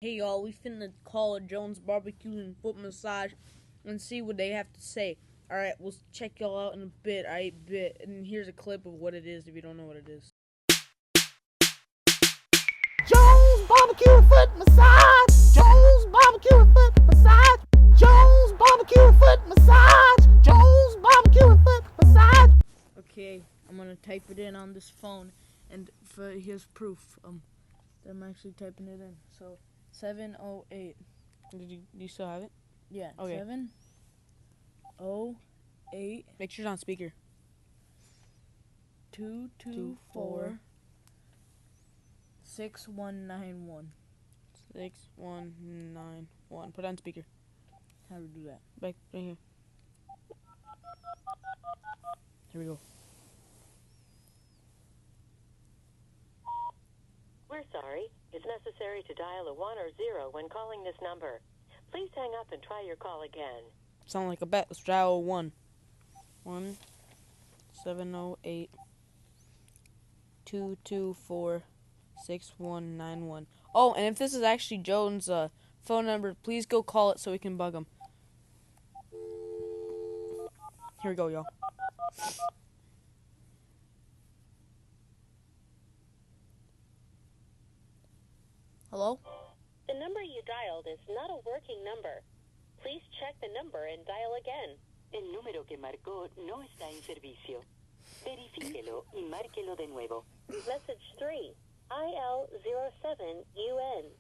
Hey y'all, we finna call Jones Barbecue and Foot Massage and see what they have to say. Alright, we'll check y'all out in a bit, alright, and here's a clip of what it is if you don't know what it is. Jones Barbecue and Foot Massage. Jones Barbecue and Foot Massage. Jones Barbecue and Foot Massage. Jones Barbecue and Foot Massage. Okay, I'm gonna type it in on this phone, and here's proof. That I'm actually typing it in. So 708. Do you still have it? Yeah. Okay. 708. Make sure it's on speaker. 224 6191. 6191. Put it on speaker. How do we do that? Back right here. Here we go. We're sorry. It's necessary to dial a 1 or 0 when calling this number. Please hang up and try your call again. Sound like a bet. Let's dial 1. 708 224 6191. Oh, and if this is actually Jones' phone number, please go call it so we can bug him. Here we go, y'all. Hello? The number you dialed is not a working number. Please check the number and dial again. El número que marcó no está en servicio. Verifíquelo y márquelo de nuevo. Message 3, IL07UN.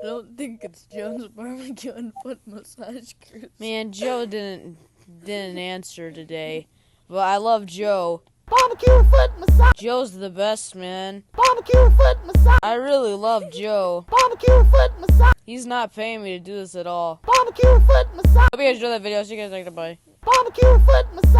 I don't think it's Jones Barbecue and Foot Massage Cruise. Man, Joe didn't answer today. But I love Joe. Barbecue and Foot Massage. Joe's the best, man. Barbecue and Foot Massage. I really love Joe. Barbecue and Foot Massage. He's not paying me to do this at all. Barbecue and Foot Massage. Hope you guys enjoyed that video. See you guys later. Bye. Barbecue and Foot Massage.